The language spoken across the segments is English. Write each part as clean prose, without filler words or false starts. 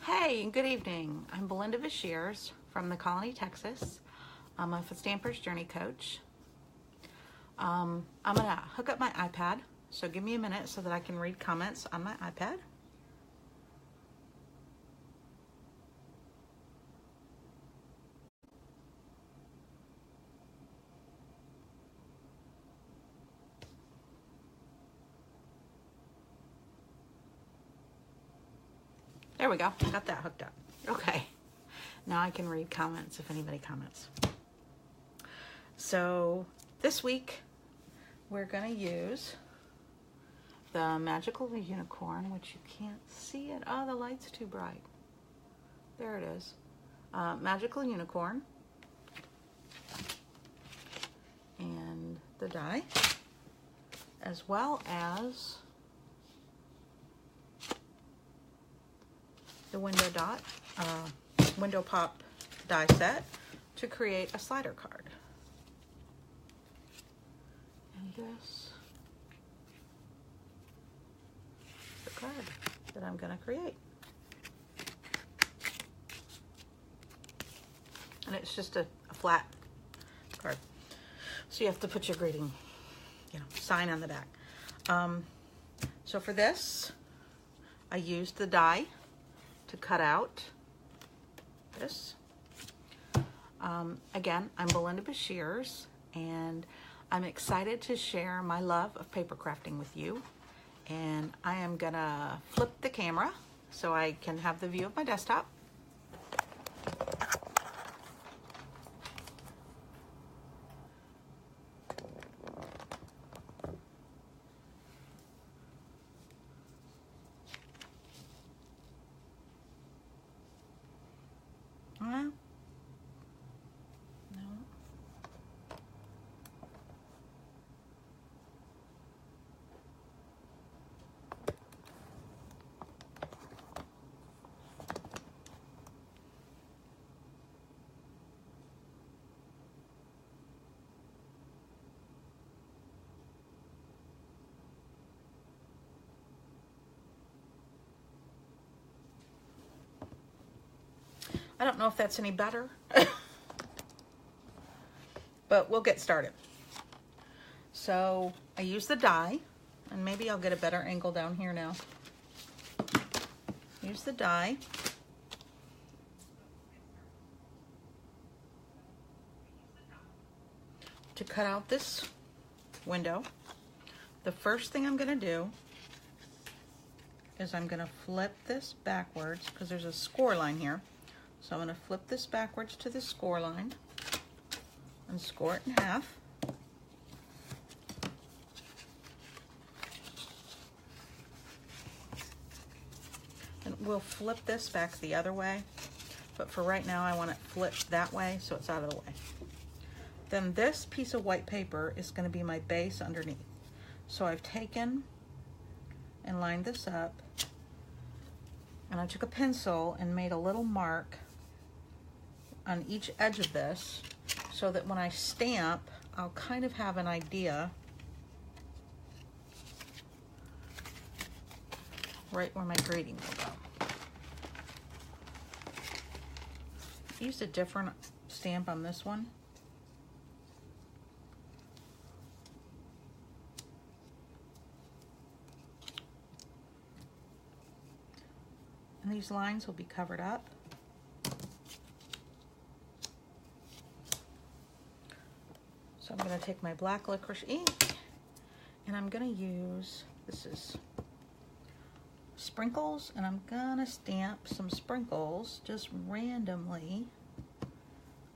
Hey, and good evening. I'm Belinda Vashiers from the Colony, Texas. I'm a Stampers Journey coach. I'm gonna hook up my iPad, so give me a minute so that I can read comments on my iPad. There we go, got that hooked up. Okay, now I can read comments if anybody comments. So this week we're gonna use the Magical Unicorn, which you can't see it. Oh, the light's too bright. There it is. Magical Unicorn and the die, as well as the window pop die set to create a slider card. And this is the card that I'm going to create. And it's just a flat card. So you have to put your greeting, sign on the back. So for this, I used the die to cut out this. Again, I'm Belinda Vashiers, and I'm excited to share my love of paper crafting with you. And I am gonna flip the camera so I can have the view of my desktop. No. I don't know if that's any better, but we'll get started. So I use the die, and maybe I'll get a better angle down here now. Use the die. To cut out this window. The first thing I'm going to do is I'm going to flip this backwards because there's a score line here. So I'm going to flip this backwards to the score line and score it in half. And we'll flip this back the other way, but for right now I want it flipped that way so it's out of the way. Then this piece of white paper is going to be my base underneath. So I've taken and lined this up, and I took a pencil and made a little mark on each edge of this so that when I stamp, I'll kind of have an idea right where my greeting will go. I used a different stamp on this one. And these lines will be covered up. So I'm going to take my black licorice ink, and I'm going to use, this is sprinkles, and I'm going to stamp some sprinkles just randomly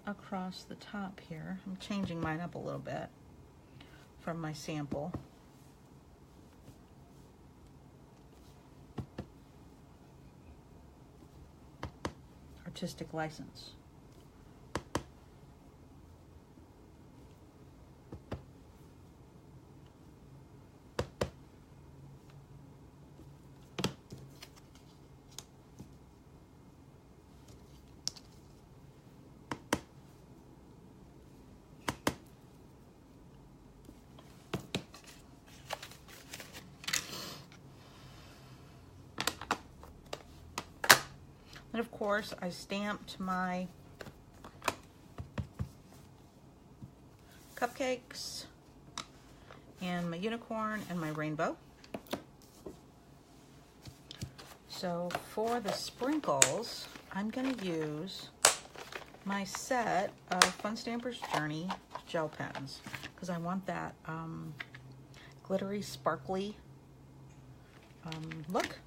across the top here. I'm changing mine up a little bit from my sample. Artistic license. And of course, I stamped my cupcakes and my unicorn and my rainbow. So for the sprinkles, I'm going to use my set of Fun Stampers Journey gel pens because I want that glittery, sparkly look.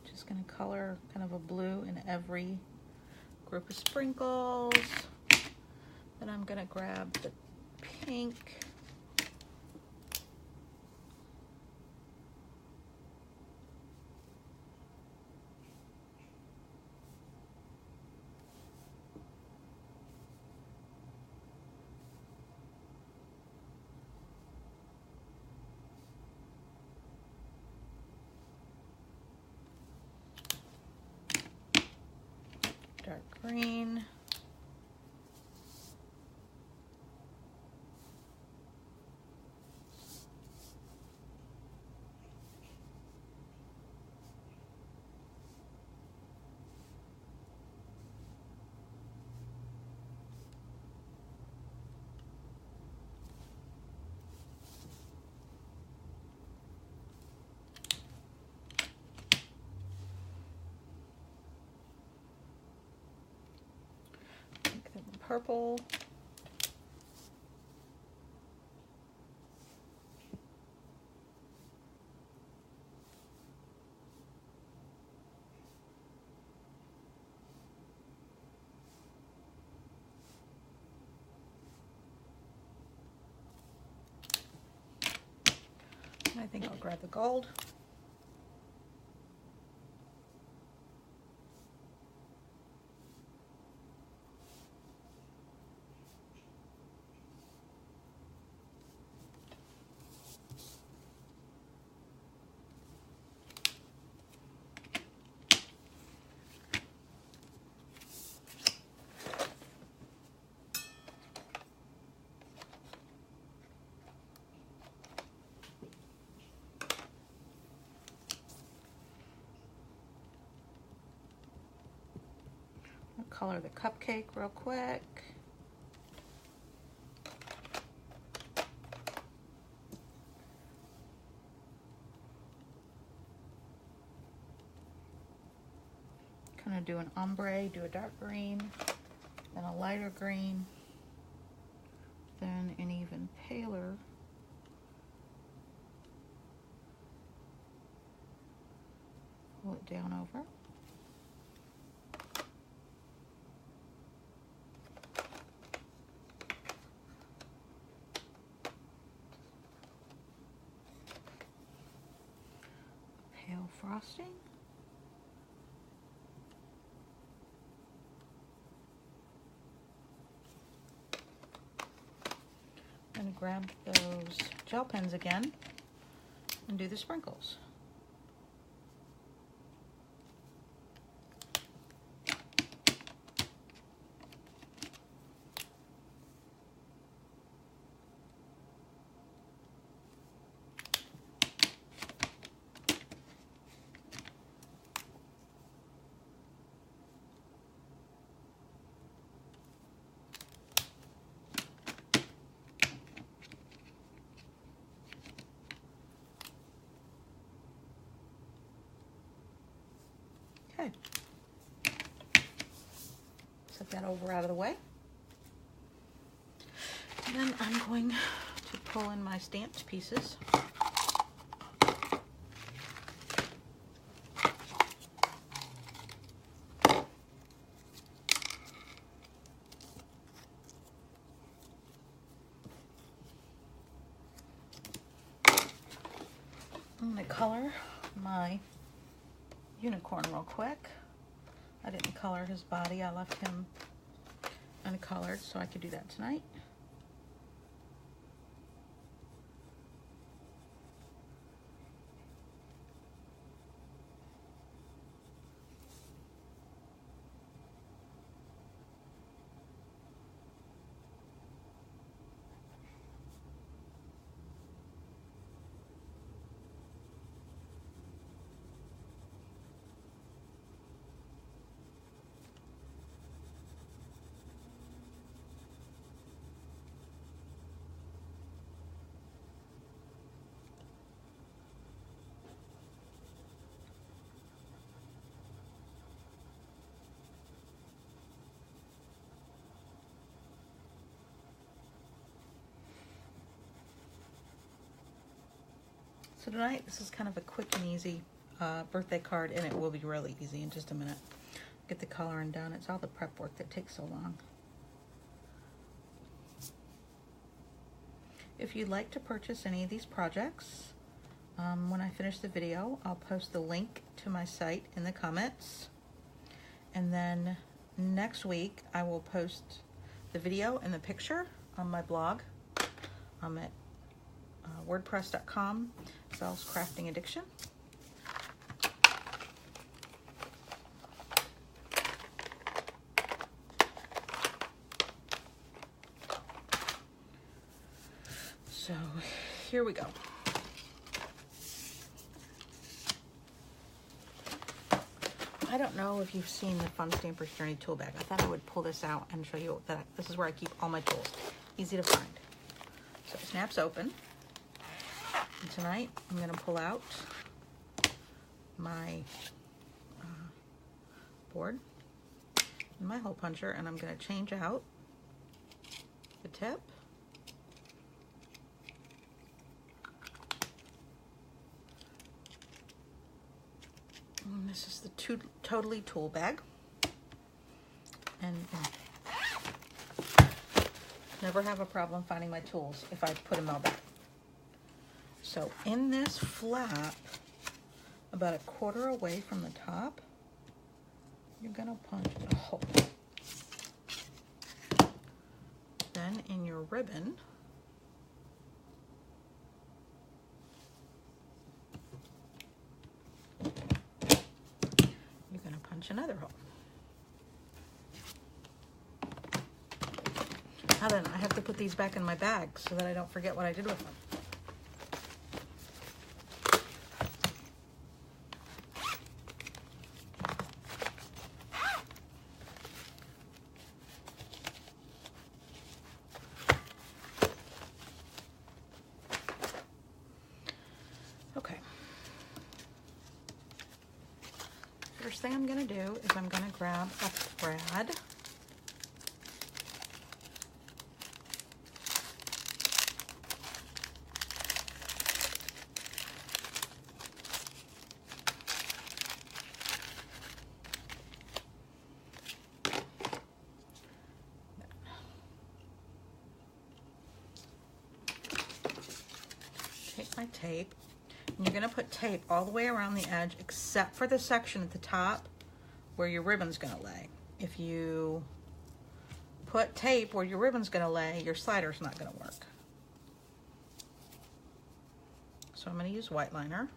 Just going to color kind of a blue in every group of sprinkles. Then I'm going to grab the pink. Dark green. Purple. I think I'll grab the gold. Color the cupcake real quick. Kind of do an ombre, do a dark green, then a lighter green, then an even paler. Pull it down over. Pale frosting. I'm going to grab those gel pens again and do the sprinkles. Okay, set that over out of the way. And then I'm going to pull in my stamped pieces. I'm going to color my unicorn real quick. I didn't color his body. I left him uncolored so I could do that tonight. So tonight, this is kind of a quick and easy birthday card, and it will be really easy in just a minute. Get the coloring done. It's all the prep work that takes so long. If you'd like to purchase any of these projects, when I finish the video, I'll post the link to my site in the comments. And then next week, I will post the video and the picture on my blog. I'm at wordpress.com, Belle's Crafting Addiction. So here we go. I don't know if you've seen the Fun Stampers Journey tool bag. I thought I would pull this out and show you that this is where I keep all my tools. Easy to find. So it snaps open. And tonight I'm going to pull out my board and my hole puncher, and I'm going to change out the tip. And this is the Totally tool bag. And never have a problem finding my tools if I put them all back. So in this flap, about a quarter away from the top, you're gonna punch a hole. Then in your ribbon, you're gonna punch another hole. Now then, I have to put these back in my bag so that I don't forget what I did with them. Okay. First thing I'm gonna do is I'm gonna grab a thread. Take my tape, and you're going to put tape all the way around the edge except for the section at the top where your ribbon's going to lay. If you put tape where your ribbon's going to lay, your slider's not going to work. So I'm going to use white liner.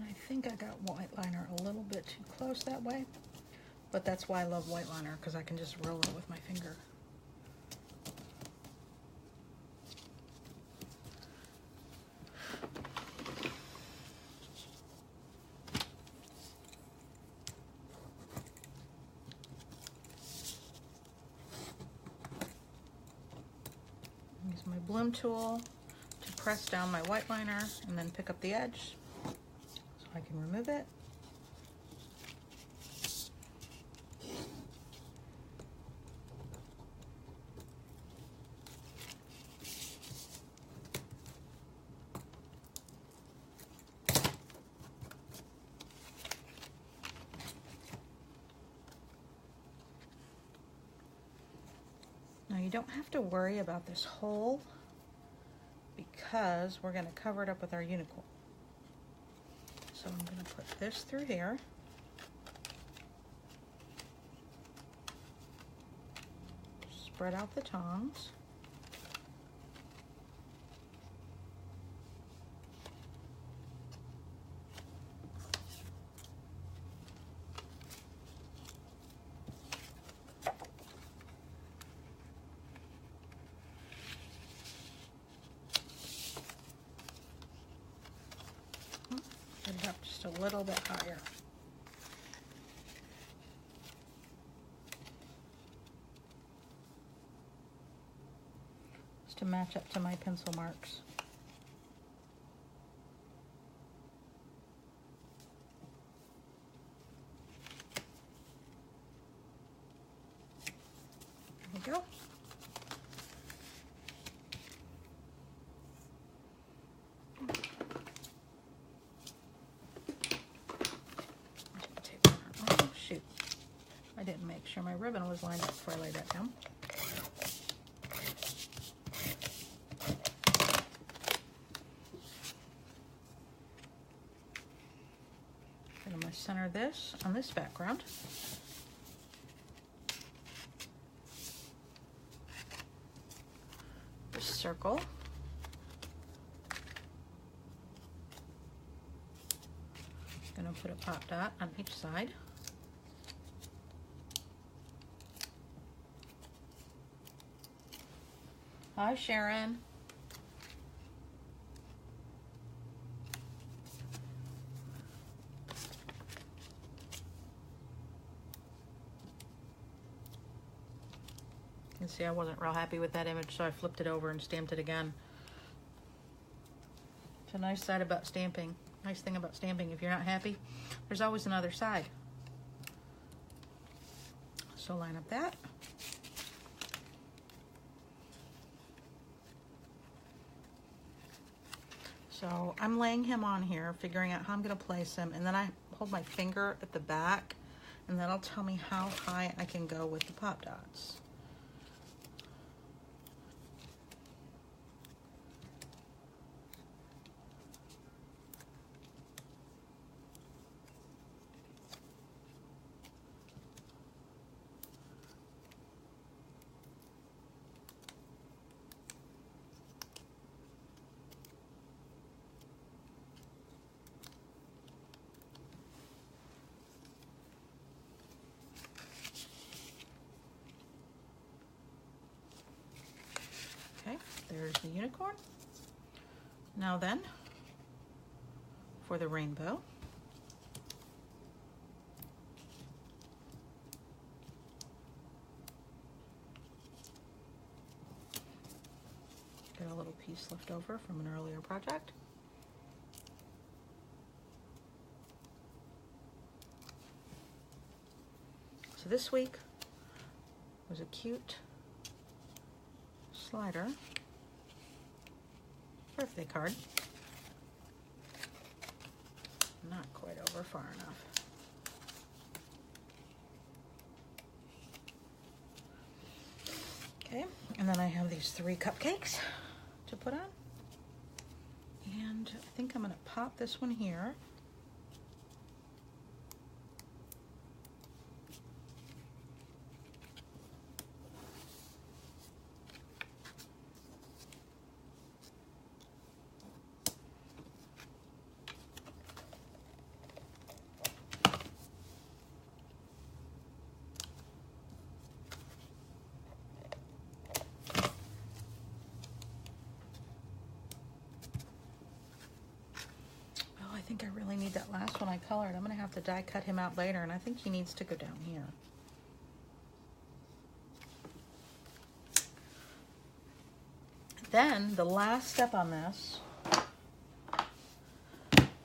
I think I got white liner a little bit too close that way, but that's why I love white liner, because I can just roll it with my finger. Use my bloom tool to press down my white liner and then pick up the edge. I can remove it. Now you don't have to worry about this hole because we're going to cover it up with our unicorn. So I'm going to put this through here. Spread out the tongs. Get it up just a little bit higher. Just to match up to my pencil marks. There we go. Oh shoot, I didn't make sure my ribbon was lined up before I laid that down. Then I'm going to center this on this background. Circle. I'm going to put a pop dot on each side. Hi, Sharon. You can see I wasn't real happy with that image, so I flipped it over and stamped it again. It's a nice side about stamping. Nice thing about stamping, if you're not happy, there's always another side. So line up that. So I'm laying him on here, figuring out how I'm going to place him, and then I hold my finger at the back, and that'll tell me how high I can go with the pop dots. Okay, there's the unicorn. Now then, for the rainbow. Got a little piece left over from an earlier project. So this week was a cute slider birthday card. Not quite over far enough. Okay, and then I have these 3 cupcakes to put on. And I think I'm going to pop this one here. I think I really need that last one I colored. I'm going to have to die cut him out later, and I think he needs to go down here. Then the last step on this, I'm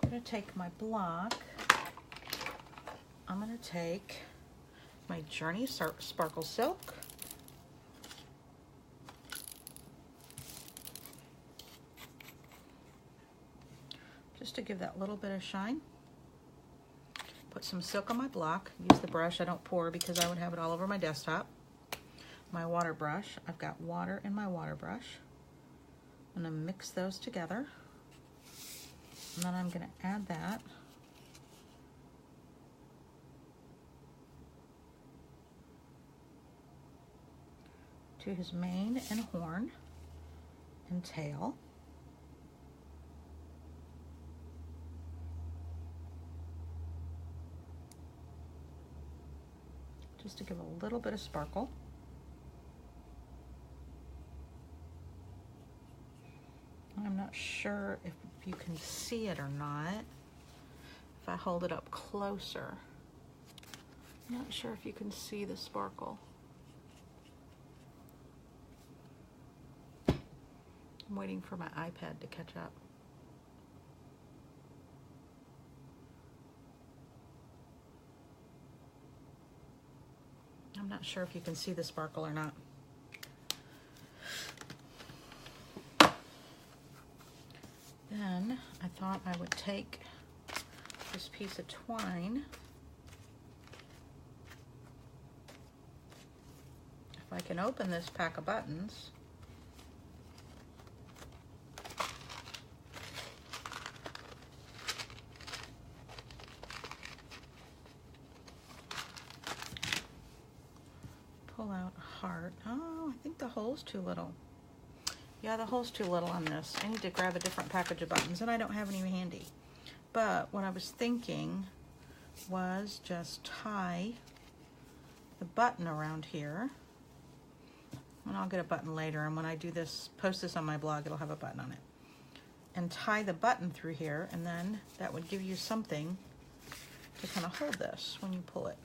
going to take my block. I'm going to take my Journey Sparkle Silk. Just to give that little bit of shine. Put some silk on my block. Use the brush. I don't pour because I would have it all over my desktop. My water brush. I've got water in my water brush. I'm going to mix those together. And then I'm going to add that to his mane and horn and tail. Just to give a little bit of sparkle. I'm not sure if you can see it or not. If I hold it up closer, I'm not sure if you can see the sparkle. I'm waiting for my iPad to catch up. I'm not sure if you can see the sparkle or not. Then I thought I would take this piece of twine. If I can open this pack of buttons, pull out a heart. Oh, I think the hole's too little. Yeah, the hole's too little on this. I need to grab a different package of buttons, and I don't have any handy. But what I was thinking was just tie the button around here. And I'll get a button later, and when I do this, post this on my blog, it'll have a button on it. And tie the button through here, and then that would give you something to kind of hold this when you pull it.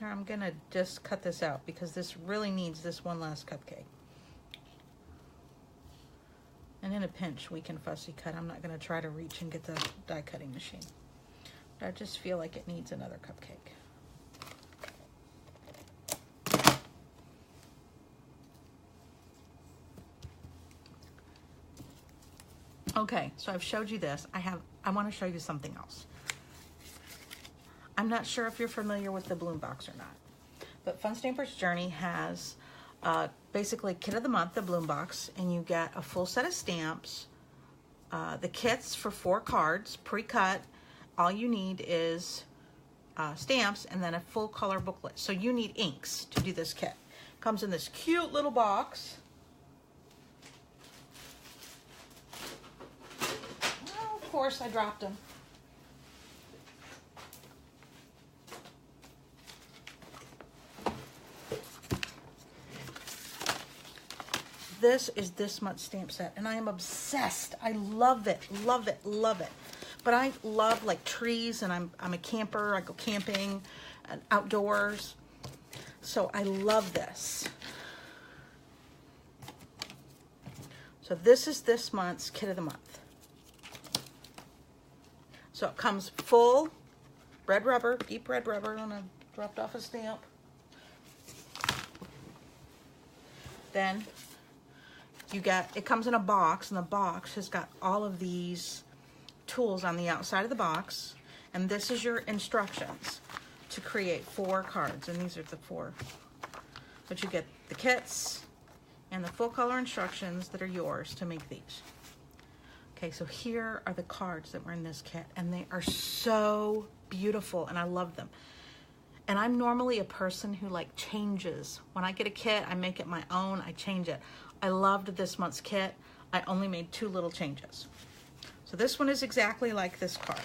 I'm gonna just cut this out because this really needs this one last cupcake. And in a pinch, we can fussy cut. I'm not gonna try to reach and get the die cutting machine. But I just feel like it needs another cupcake. Okay, so I've showed you this. I want to show you something else. I'm not sure if you're familiar with the Bloom Box or not, but Fun Stampers Journey has basically Kit of the Month, the Bloom Box, and you get a full set of stamps, the kits for 4 cards, pre-cut. All you need is stamps and then a full color booklet. So you need inks to do this kit. Comes in this cute little box. Oh, of course, I dropped them. This is this month's stamp set, and I am obsessed. I love it, love it, love it. But I love like trees, and I'm a camper. I go camping and outdoors. So I love this. So this is this month's Kit of the Month. So it comes full red rubber, deep red rubber, and I dropped off a stamp. Then you get, it comes in a box, and the box has got all of these tools on the outside of the box, and this is your instructions to create 4 cards, and these are the 4. But you get the kits and the full color instructions that are yours to make these. Okay, so here are the cards that were in this kit, and they are so beautiful, and I love them. And I'm normally a person who like changes. When I get a kit, I make it my own, I change it. I loved this month's kit. I only made 2 little changes. So this one is exactly like this card.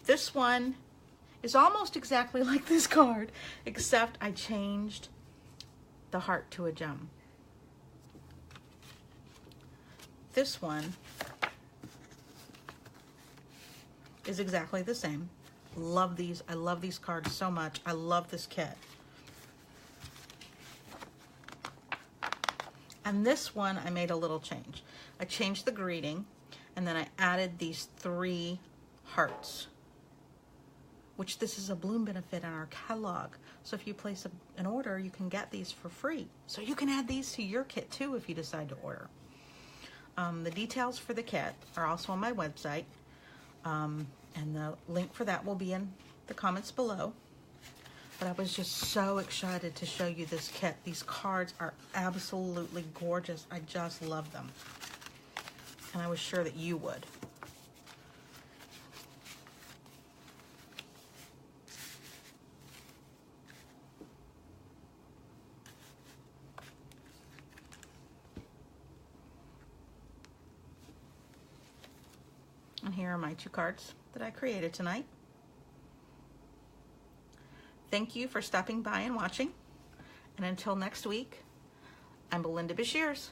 This one is almost exactly like this card, except I changed the heart to a gem. This one is exactly the same. Love these. I love these cards so much. I love this kit. And this one, I made a little change. I changed the greeting, and then I added these 3 hearts, which this is a Bloom benefit in our catalog. So if you place an order, you can get these for free. So you can add these to your kit too if you decide to order. The details for the kit are also on my website, and the link for that will be in the comments below. But I was just so excited to show you this kit. These cards are absolutely gorgeous. I just love them. And I was sure that you would. here are my 2 cards that I created tonight. Thank you for stopping by and watching. And until next week, I'm Belinda Bashirs.